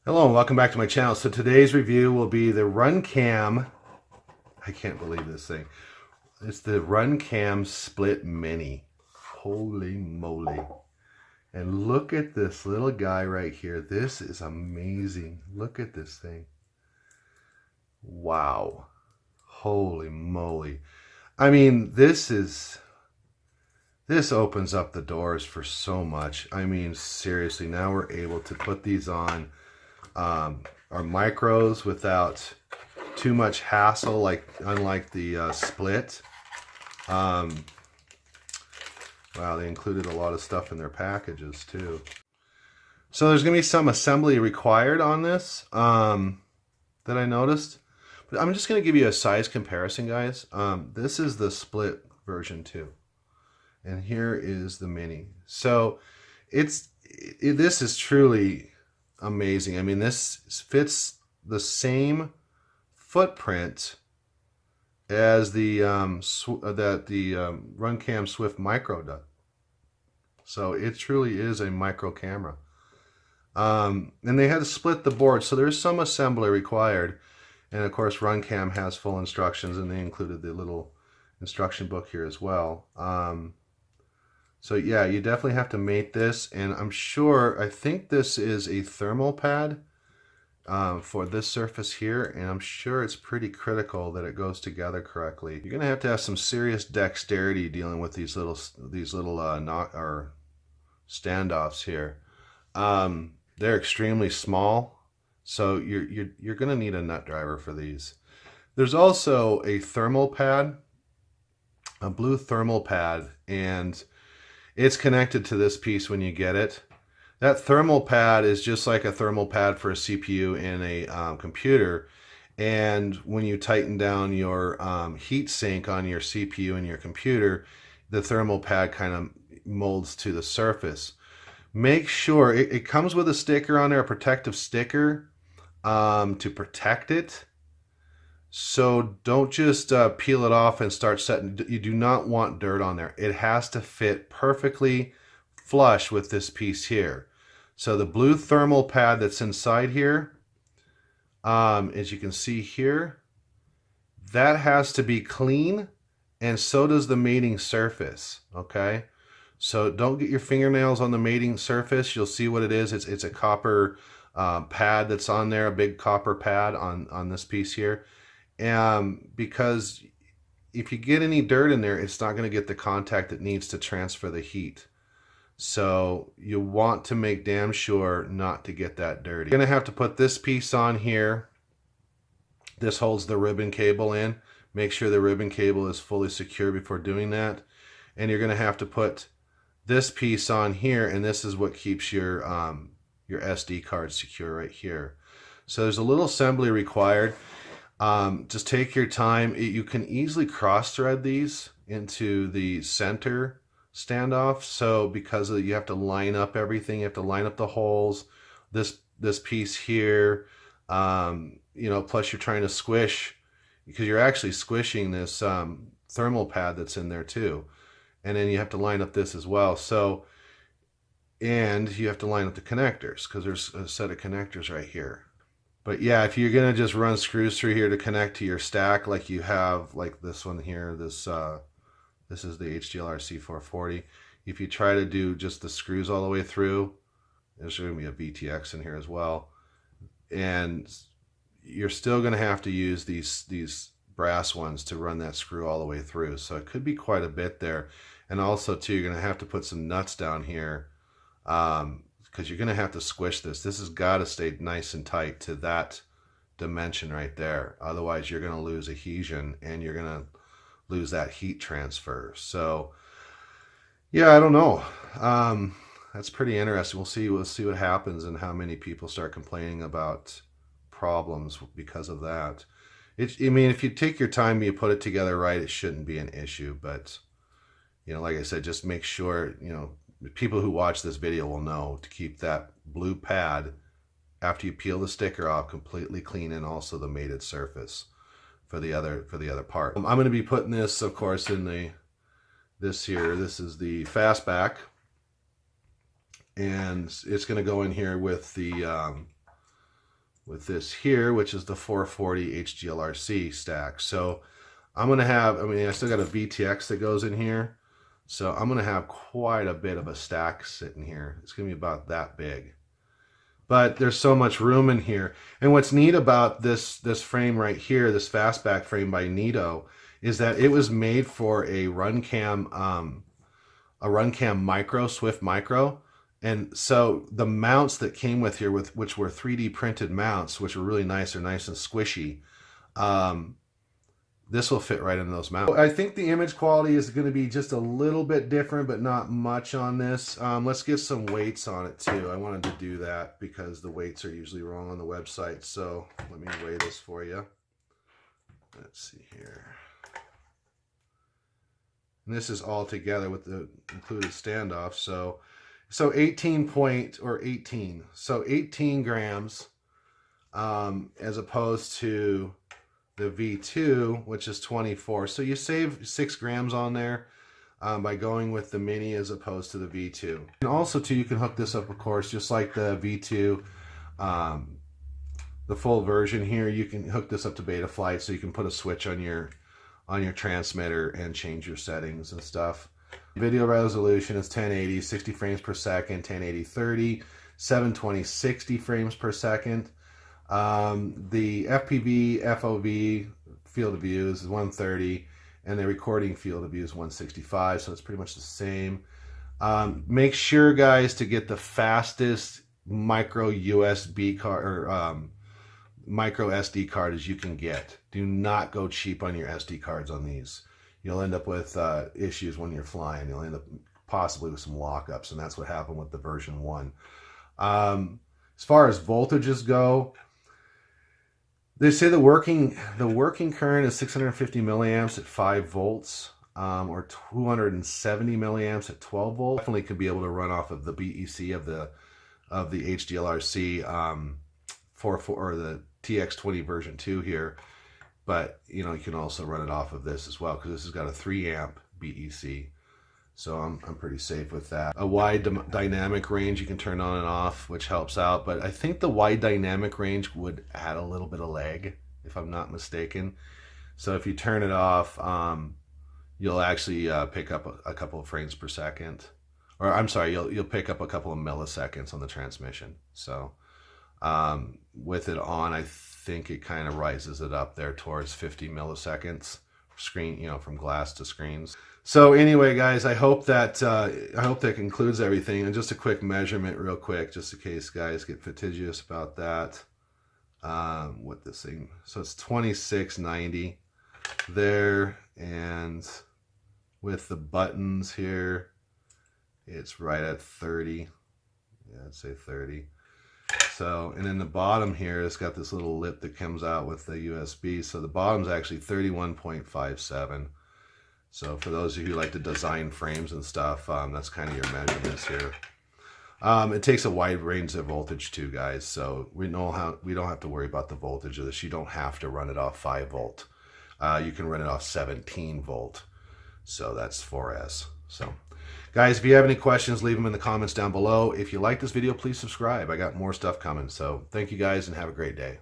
Hello and welcome back to my channel. So today's review will be the RunCam. I can't believe this thing. It's the RunCam Split Mini. Holy moly. And look at this little guy right here. This is amazing. Look at this thing. Wow. Holy moly. I mean, this opens up the doors for so much. I mean, seriously, now we're able to put these on our micros without too much hassle, unlike the Split. Wow, they included a lot of stuff in their packages too. So there's going to be some assembly required on this that I noticed. But I'm just going to give you a size comparison, guys. This is the Split version 2. And here is the Mini. So this is truly amazing. I mean, this fits the same footprint as the RunCam Swift Micro does. So it truly is a micro camera. And they had to split the board, so there's some assembly required. And of course, RunCam has full instructions, and they included the little instruction book here as well. So yeah, you definitely have to mate this, and I think this is a thermal pad for this surface here, and I'm sure it's pretty critical that it goes together correctly. You're gonna have to have some serious dexterity dealing with these little standoffs here. They're extremely small, so you're gonna need a nut driver for these. There's also a thermal pad, a blue thermal pad, and it's connected to this piece when you get it. That thermal pad is just like a thermal pad for a CPU in a computer. And when you tighten down your heat sink on your CPU and your computer, the thermal pad kind of molds to the surface. Make sure it comes with a sticker on there, a protective sticker to protect it. So don't just peel it off and start setting. You do not want dirt on there. It has to fit perfectly flush with this piece here. So the blue thermal pad that's inside here, as you can see here, that has to be clean, and so does the mating surface, okay? So don't get your fingernails on the mating surface. You'll see what it is. It's a copper pad that's on there, a big copper pad on this piece here. Because if you get any dirt in there, it's not going to get the contact it needs to transfer the heat. So you want to make damn sure not to get that dirty. You're going to have to put this piece on here. This holds the ribbon cable in. Make sure the ribbon cable is fully secure before doing that. And you're going to have to put this piece on here, and this is what keeps your SD card secure right here. So there's a little assembly required. Just take your time. You can easily cross-thread these into the center standoff. So because you have to line up everything, you have to line up the holes. This piece here, plus you're trying to squish, because you're actually squishing this thermal pad that's in there too. And then you have to line up this as well. So, and you have to line up the connectors, because there's a set of connectors right here. But yeah, if you're gonna just run screws through here to connect to your stack, like you have, like this one here, this is the HDL RC440. If you try to do just the screws all the way through, there's gonna be a VTX in here as well, and you're still gonna have to use these brass ones to run that screw all the way through. So it could be quite a bit there, and also too, you're gonna have to put some nuts down here. Because you're going to have to squish this. This has got to stay nice and tight to that dimension right there. Otherwise, you're going to lose adhesion, and you're going to lose that heat transfer. So, yeah, I don't know. That's pretty interesting. We'll see what happens and how many people start complaining about problems because of that. I mean, if you take your time and you put it together right, it shouldn't be an issue. But, like I said, just make sure, people who watch this video will know to keep that blue pad, after you peel the sticker off, completely clean, and also the mated surface for the other part. I'm going to be putting this, of course, in this is the fastback, and it's going to go in here with the with this here, which is the 440 HGLRC stack. So I'm going to have, I mean, I still got a VTX that goes in here. So I'm going to have quite a bit of a stack sitting here. It's going to be about that big. But there's so much room in here. And what's neat about this frame right here, this fastback frame by Nito, is that it was made for a RunCam micro, Swift micro. And so the mounts that came with here, which were 3D printed mounts, which were really nice, they're nice and squishy. This will fit right in those mounts. I think the image quality is going to be just a little bit different, but not much on this. Let's get some weights on it too. I wanted to do that because the weights are usually wrong on the website. So let me weigh this for you. Let's see here. And this is all together with the included standoff. So 18. So 18 grams as opposed to the V2, which is 24. So you save 6 grams on there by going with the mini as opposed to the V2. And also too, you can hook this up, of course, just like the V2, the full version here, you can hook this up to Betaflight, so you can put a switch on your transmitter and change your settings and stuff. Video resolution is 1080, 60 frames per second, 1080, 30, 720, 60 frames per second. The FPV, FOV field of view is 130, and the recording field of view is 165, so it's pretty much the same. Make sure, guys, to get the fastest micro USB card or micro SD card as you can get. Do not go cheap on your SD cards on these. You'll end up with issues when you're flying. You'll end up possibly with some lockups, and that's what happened with the version 1. As far as voltages go, they say the working current is 650 milliamps at 5 volts, or 270 milliamps at 12 volts. Definitely could be able to run off of the BEC of the HDLRC 44 or the TX20 version 2 here, but you know, you can also run it off of this as well because this has got a 3 amp BEC. So I'm pretty safe with that. A wide dynamic range you can turn on and off, which helps out. But I think the wide dynamic range would add a little bit of lag, if I'm not mistaken. So if you turn it off, you'll actually pick up a couple of frames per second. Or I'm sorry, you'll pick up a couple of milliseconds on the transmission. So with it on, I think it kind of rises it up there towards 50 milliseconds. Screen, you know, from glass to screens. So anyway, guys, I hope that concludes everything. And just a quick measurement real quick, just in case guys get fastidious about that. What this thing, so it's 2690 there, and with the buttons here, it's right at 30. Yeah, I'd say 30. So, and then the bottom here, it's got this little lip that comes out with the USB. So the bottom's actually 31.57. So for those of you who like to design frames and stuff, that's kind of your measurements here. It takes a wide range of voltage too, guys. So we don't have to worry about the voltage of this. You don't have to run it off 5 volt. You can run it off 17 volt. So that's 4S. So guys, if you have any questions, leave them in the comments down below. If you like this video, please subscribe. I got more stuff coming. So thank you guys and have a great day.